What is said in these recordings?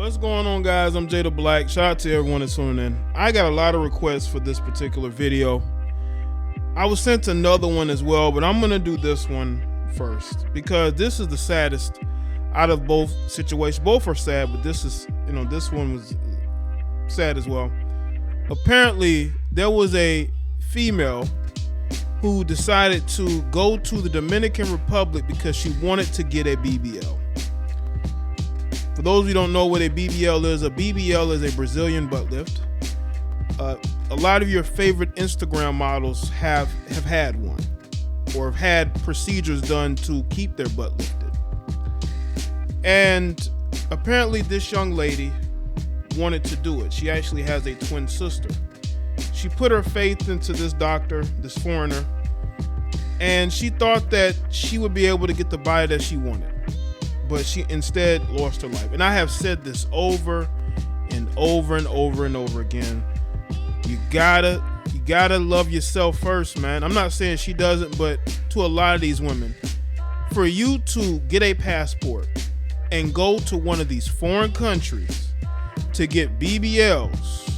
What's going on, guys? I'm Jay the Black. Shout out to everyone that's tuning in. I got a lot of requests for this particular video. I was sent another one as well, but I'm gonna do this one first because this is the saddest out of both situations. Both are sad, but this is, this one was sad as well. Apparently, there was a female who decided to go to the Dominican Republic because she wanted to get a BBL. For those who don't know what a BBL is a Brazilian butt lift. A lot of your favorite Instagram models have had one or have had procedures done to keep their butt lifted. And apparently this young lady wanted to do it. She actually has a twin sister. She put her faith into this doctor, this foreigner, and she thought that she would be able to get the body that she wanted. But she instead lost her life. And I have said this over and over and over and over again. You gotta love yourself first, man. I'm not saying she doesn't, but to a lot of these women, for you to get a passport and go to one of these foreign countries to get BBLs,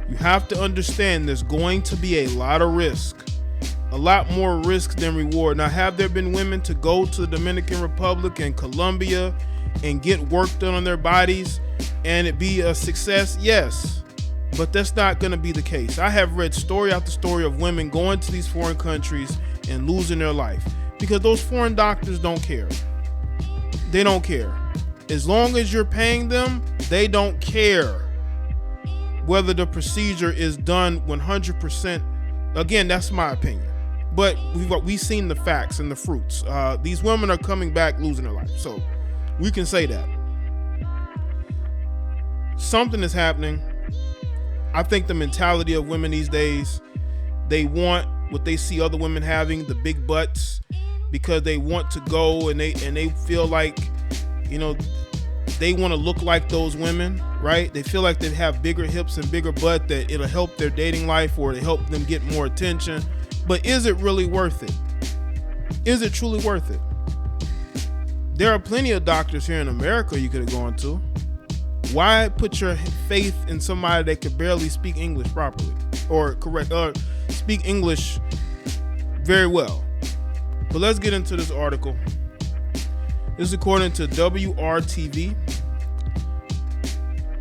you have to understand there's going to be a lot of risk. A lot more risk than reward. Now, have there been women to go to the Dominican Republic and Colombia and get work done on their bodies and it be a success? Yes, but that's not going to be the case. I have read story after story of women going to these foreign countries and losing their life because those foreign doctors don't care. They don't care. As long as you're paying them, they don't care whether the procedure is done 100%. Again, that's my opinion. But we've seen the facts and the fruits. These women are coming back losing their life. So we can say that. Something is happening. I think the mentality of women these days, they want what they see other women having, the big butts, because they want to go and they feel like, they want to look like those women, right? They feel like they have bigger hips and bigger butt, that it'll help their dating life or to help them get more attention. But is it really worth it? Is it truly worth it? There are plenty of doctors here in America you could have gone to. Why put your faith in somebody that could barely speak English properly or speak English very well? But let's get into this article. This is according to WRTV.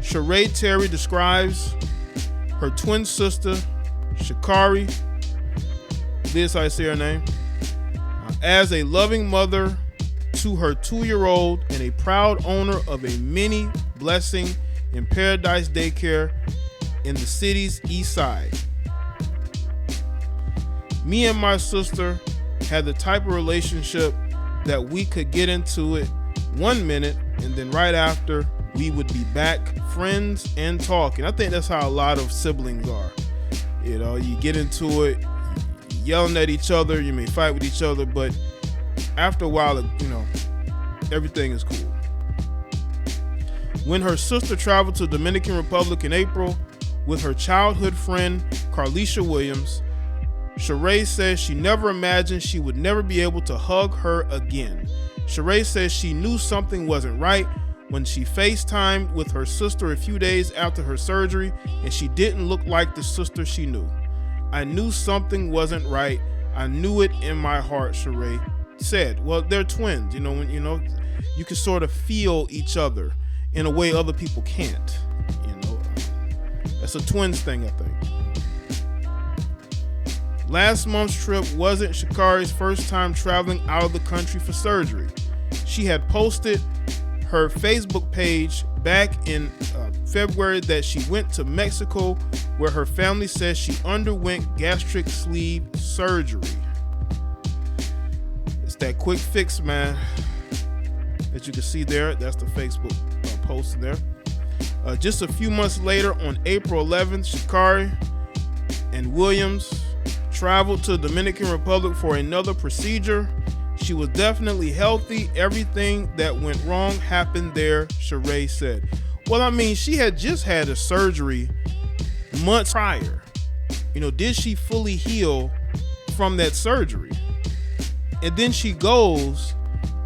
Sheree Terry describes her twin sister, Shacare, this I say her name, as a loving mother to her 2-year-old and a proud owner of a mini blessing in Paradise Daycare in the city's east side. Me and my sister had the type of relationship that we could get into it 1 minute and then right after we would be back friends and talking. I think that's how a lot of siblings are. You get into it, yelling at each other, you may fight with each other, but after a while, everything is cool. When her sister traveled to the Dominican Republic in April with her childhood friend, Carlisha Williams, Sheree says she never imagined she would never be able to hug her again. Sheree says she knew something wasn't right when she FaceTimed with her sister a few days after her surgery, and she didn't look like the sister she knew. I knew something wasn't right. I knew it in my heart, Sheree said. Well, they're twins, when you can sort of feel each other in a way other people can't. That's a twins thing, I think. Last month's trip wasn't Shacare's first time traveling out of the country for surgery. She had posted her Facebook page back in February that she went to Mexico, where her family says she underwent gastric sleeve surgery. It's that quick fix, man, that you can see there. That's the Facebook post there. Just a few months later, on April 11th, Shacare and Williams traveled to the Dominican Republic for another procedure. She was definitely healthy. Everything that went wrong happened there, Sheree said. Well, she had just had a surgery months prior. Did she fully heal from that surgery? And then she goes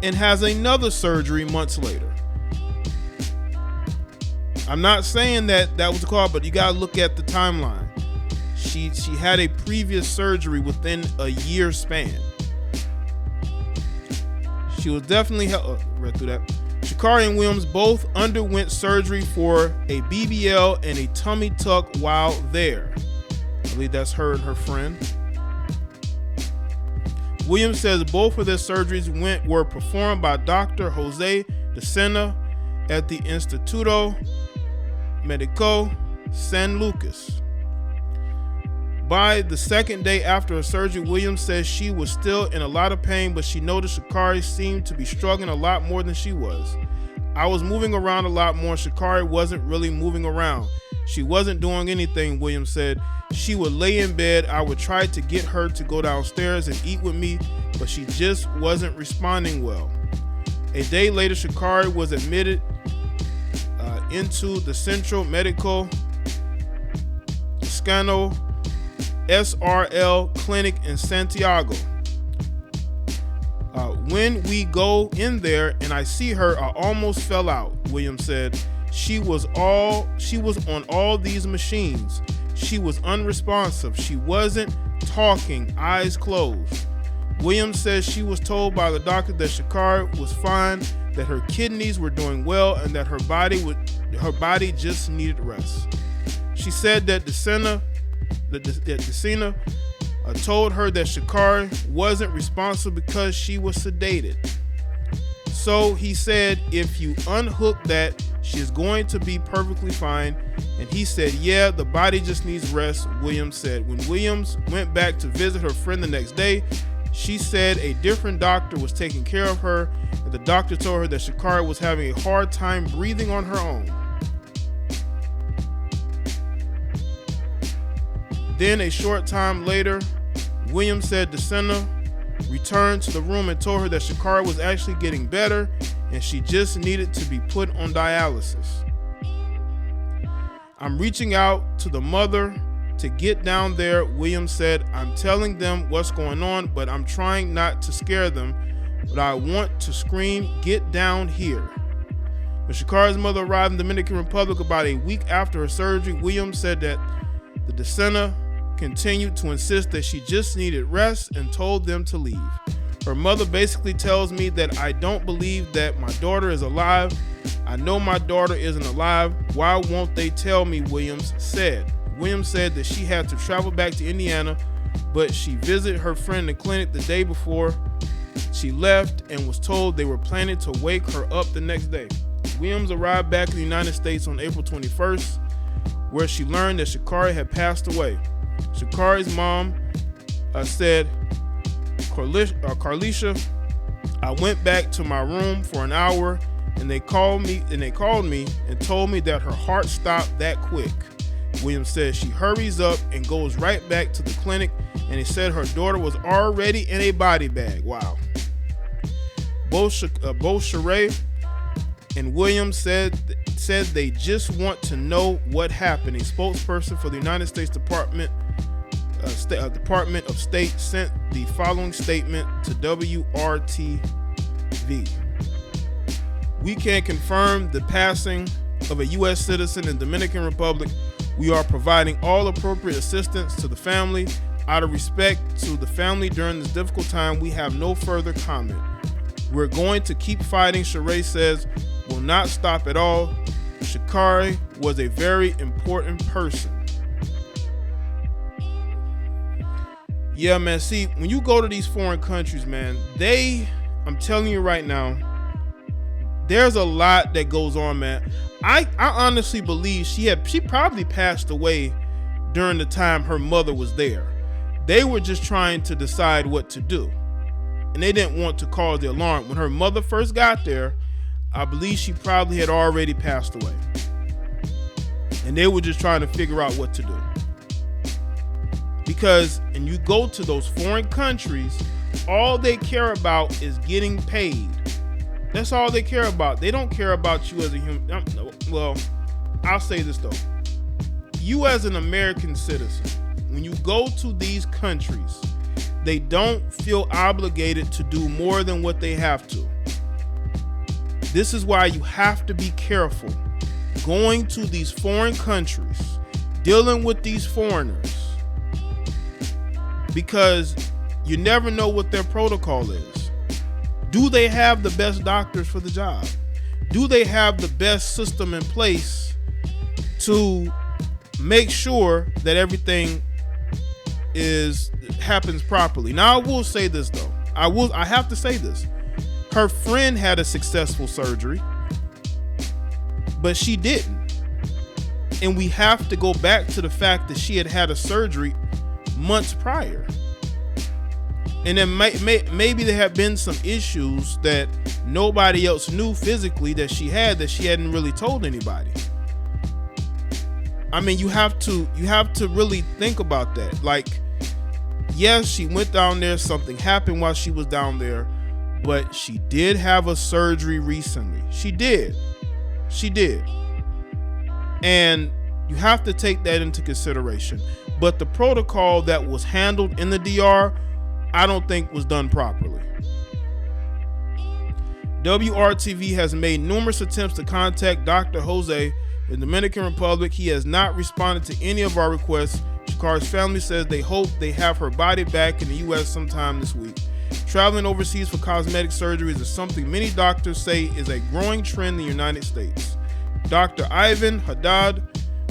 and has another surgery months later. I'm not saying that was the cause, but you gotta look at the timeline. She had a previous surgery within a year span. She was definitely read through that. Shacare and Williams both underwent surgery for a BBL and a tummy tuck while there. I believe that's her and her friend. Williams says both of their surgeries were performed by Dr. Jose De Sena at the Instituto Médico San Lucas. By the second day after her surgery, Williams says she was still in a lot of pain, but she noticed Shacare seemed to be struggling a lot more than she was. I was moving around a lot more. Shacare wasn't really moving around. She wasn't doing anything, Williams said. She would lay in bed. I would try to get her to go downstairs and eat with me, but she just wasn't responding well. A day later, Shacare was admitted into the Central Medical Scano SRL clinic in Santiago. When we go in there and I see her, I almost fell out, Williams said. She was on all these machines. She was unresponsive. She wasn't talking, eyes closed. Williams says she was told by the doctor that Shacare was fine, that her kidneys were doing well, and that her body just needed rest. She said that De Sena told her that Shacare wasn't responsible because she was sedated. So he said, if you unhook that, she's going to be perfectly fine. And he said, yeah, the body just needs rest, Williams said. When Williams went back to visit her friend the next day, she said a different doctor was taking care of her, and the doctor told her that Shacare was having a hard time breathing on her own. Then a short time later, Williams said De Sena returned to the room and told her that Shacare was actually getting better and she just needed to be put on dialysis. I'm reaching out to the mother to get down there, Williams said. I'm telling them what's going on, but I'm trying not to scare them, but I want to scream, get down here. When Shacare's mother arrived in the Dominican Republic about a week after her surgery, Williams said that the De Sena continued to insist that she just needed rest and told them to leave. Her mother basically tells me that I don't believe that my daughter is alive. I know my daughter isn't alive. Why won't they tell me? Williams said. Williams said that she had to travel back to Indiana, but she visited her friend in the clinic the day before she left and was told they were planning to wake her up the next day. Williams arrived back in the United States on April 21st, where she learned that Shacare had passed away. Shacare's mom said, Carlicia, I went back to my room for an hour and they called me and told me that her heart stopped that quick. Williams says she hurries up and goes right back to the clinic, and he said her daughter was already in a body bag. Wow. Both Shacare and Williams said they just want to know what happened. A spokesperson for the United States Department of State sent the following statement to WRTV. We can confirm the passing of a U.S. citizen in the Dominican Republic. We are providing all appropriate assistance to the family. Out of respect to the family during this difficult time, we have no further comment. We're going to keep fighting, Shacare says. Will not stop at all. Shacare was a very important person. Yeah, man, see, when you go to these foreign countries, man, I'm telling you right now, there's a lot that goes on, man. I honestly believe she probably passed away during the time her mother was there. They were just trying to decide what to do, and they didn't want to cause the alarm. When her mother first got there, I believe she probably had already passed away, and they were just trying to figure out what to do. Because, and you go to those foreign countries, all they care about is getting paid. That's all they care about. They don't care about you as a human. Well, I'll say this though. You as an American citizen, when you go to these countries, they don't feel obligated to do more than what they have to. This is why you have to be careful going to these foreign countries, dealing with these foreigners, because you never know what their protocol is. Do they have the best doctors for the job? Do they have the best system in place to make sure that everything happens properly? Now, I will say this though. I have to say this. Her friend had a successful surgery, but she didn't. And we have to go back to the fact that she had a surgery months prior. And then maybe there have been some issues that nobody else knew physically that she hadn't really told anybody. I mean, you have to really think about that. Like, yes, she went down there, something happened while she was down there, but she did have a surgery recently. She did. And you have to take that into consideration. But the protocol that was handled in the DR, I don't think was done properly. WRTV has made numerous attempts to contact Dr. Jose in the Dominican Republic. He has not responded to any of our requests. Shacare's family says they hope they have her body back in the U.S. sometime this week. Traveling overseas for cosmetic surgeries is something many doctors say is a growing trend in the United States. Dr. Ivan Haddad,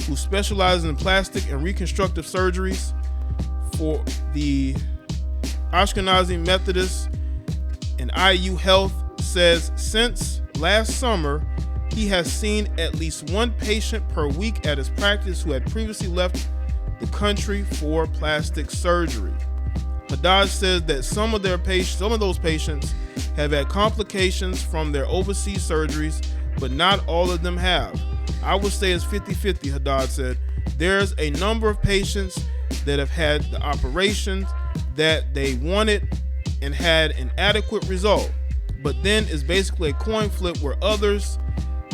who specializes in plastic and reconstructive surgeries for the Ashkenazi Methodist and IU Health, says since last summer, he has seen at least one patient per week at his practice who had previously left the country for plastic surgery. Haddad says that some of those patients have had complications from their overseas surgeries, but not all of them have. I would say it's 50-50, Haddad said. There's a number of patients that have had the operations that they wanted and had an adequate result, but then it's basically a coin flip where others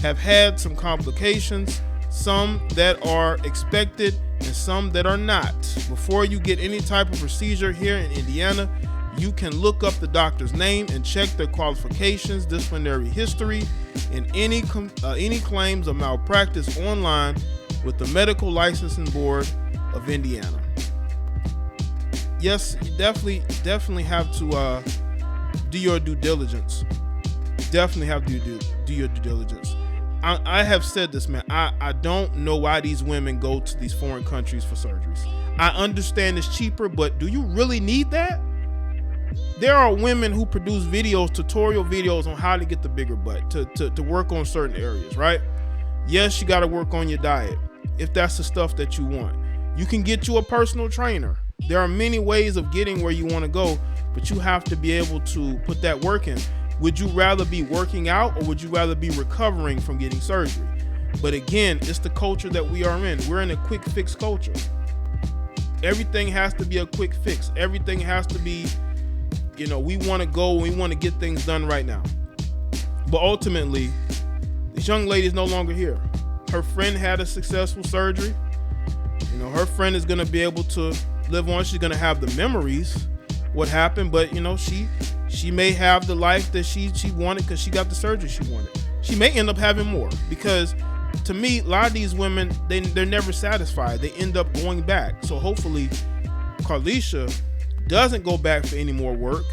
have had some complications, some that are expected and some that are not. Before you get any type of procedure here in Indiana, you can look up the doctor's name and check their qualifications, disciplinary history, and any claims of malpractice online with the Medical Licensing Board of Indiana. Yes, you definitely have to do your due diligence. Definitely have to do your due diligence. I have said this, man. I don't know why these women go to these foreign countries for surgeries. I understand it's cheaper, but do you really need that? There are women who produce tutorial videos on how to get the bigger butt, to work on certain areas, right? Yes, you got to work on your diet if that's the stuff that you want. You can get you a personal trainer. There are many ways of getting where you want to go, but you have to be able to put that work in. Would you rather be working out, or would you rather be recovering from getting surgery? But again, it's the culture that we are in. We're in a quick fix culture. Everything has to be a quick fix. Everything has to be, we want to go, we want to get things done right now. But ultimately, this young lady is no longer here. Her friend had a successful surgery. Her friend is going to be able to live on. She's going to have the memories, what happened, but she may have the life that she wanted because she got the surgery she wanted. She may end up having more, because to me, a lot of these women, they're never satisfied. They end up going back. So hopefully Carlisha doesn't go back for any more work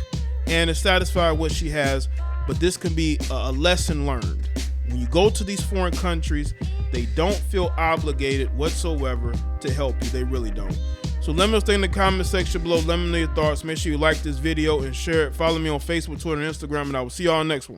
and is satisfied with what she has. But this can be a lesson learned. When you go to these foreign countries, they don't feel obligated whatsoever to help you. They really don't. So let me know in the comment section below. Let me know your thoughts. Make sure you like this video and share it. Follow me on Facebook, Twitter, and Instagram, and I will see y'all next one.